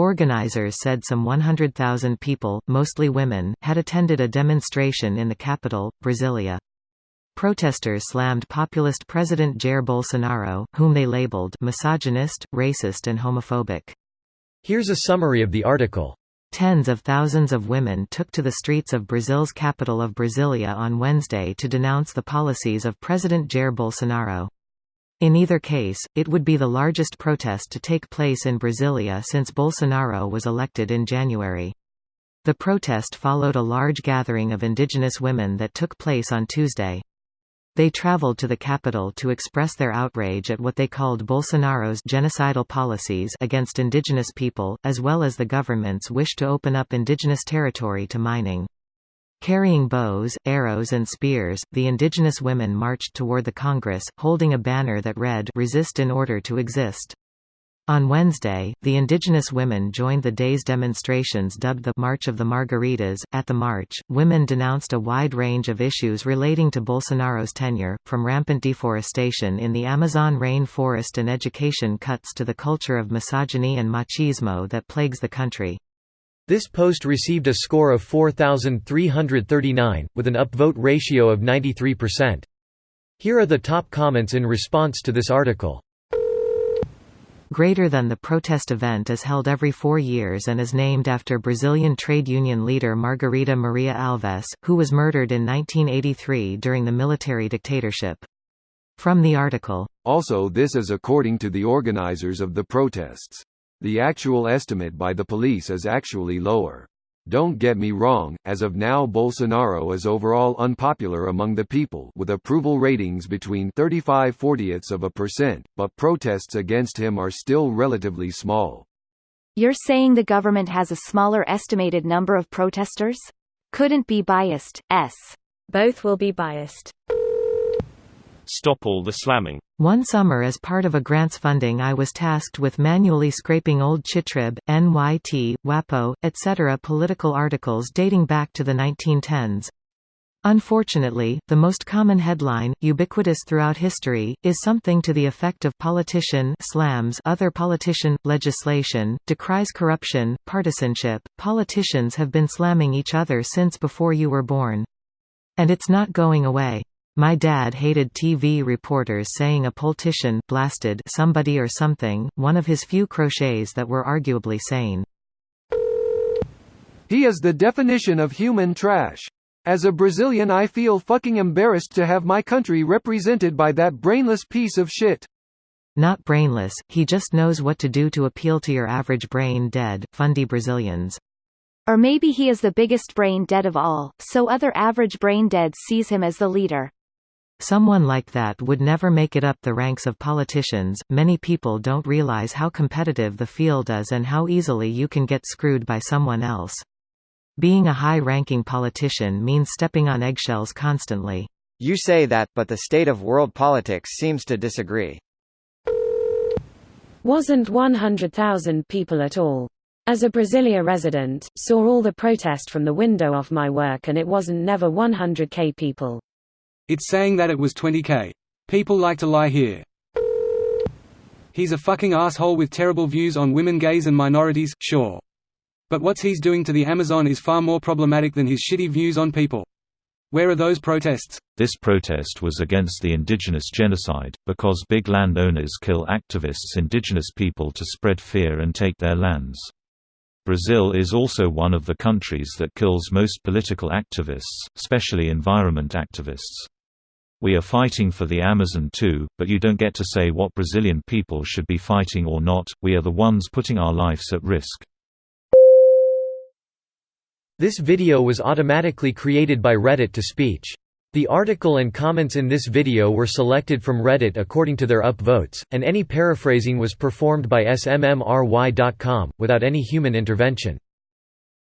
Organizers said some 100,000 people, mostly women, had attended a demonstration in the capital, Brasília. Protesters slammed populist President Jair Bolsonaro, whom they labeled misogynist, racist and homophobic. Here's a summary of the article. Tens of thousands of women took to the streets of Brazil's capital of Brasília on Wednesday to denounce the policies of President Jair Bolsonaro. In either case, it would be the largest protest to take place in Brasília since Bolsonaro was elected in January. The protest followed a large gathering of indigenous women that took place on Tuesday. They traveled to the capital to express their outrage at what they called Bolsonaro's genocidal policies against indigenous people, as well as the government's wish to open up indigenous territory to mining. Carrying bows, arrows and spears, the indigenous women marched toward the Congress, holding a banner that read, "Resist in order to exist." On Wednesday, the indigenous women joined the day's demonstrations dubbed the March of the Margaritas. At the march, women denounced a wide range of issues relating to Bolsonaro's tenure, from rampant deforestation in the Amazon rainforest and education cuts to the culture of misogyny and machismo that plagues the country. This post received a score of 4,339, with an upvote ratio of 93%. Here are the top comments in response to this article. Greater than the protest event is held every 4 years and is named after Brazilian trade union leader Margarita Maria Alves, who was murdered in 1983 during the military dictatorship. From the article. Also, this is according to the organizers of the protests. The actual estimate by the police is actually lower. Don't get me wrong, as of now Bolsonaro is overall unpopular among the people with approval ratings between 35–40%, but protests against him are still relatively small. You're saying the government has a smaller estimated number of protesters? Couldn't be biased, s. Both will be biased. Stop all the slamming. One summer as part of a grant's funding I was tasked with manually scraping old Chitrib, NYT, WAPO, etc. political articles dating back to the 1910s. Unfortunately, the most common headline, ubiquitous throughout history, is something to the effect of politician slams other politician, legislation, decries corruption, partisanship. Politicians have been slamming each other since before you were born. And it's not going away. My dad hated TV reporters saying a politician blasted somebody or something, one of his few crochets that were arguably sane. He is the definition of human trash. As a Brazilian I feel fucking embarrassed to have my country represented by that brainless piece of shit. Not brainless, he just knows what to do to appeal to your average brain dead, fundy Brazilians. Or maybe he is the biggest brain dead of all, so other average brain dead sees him as the leader. Someone like that would never make it up the ranks of politicians. Many people don't realize how competitive the field is and how easily you can get screwed by someone else. Being a high-ranking politician means stepping on eggshells constantly. You say that, but the state of world politics seems to disagree. Wasn't 100,000 people at all. As a Brasilia resident, saw all the protest from the window of my work and it wasn't never 100k people. It's saying that it was 20k. People like to lie here. He's a fucking asshole with terrible views on women, gays and minorities, sure. But what's he's doing to the Amazon is far more problematic than his shitty views on people. Where are those protests? This protest was against the indigenous genocide, because big landowners kill activists indigenous people to spread fear and take their lands. Brazil is also one of the countries that kills most political activists, especially environment activists. We are fighting for the Amazon too, but you don't get to say what Brazilian people should be fighting or not. We are the ones putting our lives at risk. This video was automatically created by Reddit to speech. The article and comments in this video were selected from Reddit according to their upvotes, and any paraphrasing was performed by smmry.com, without any human intervention.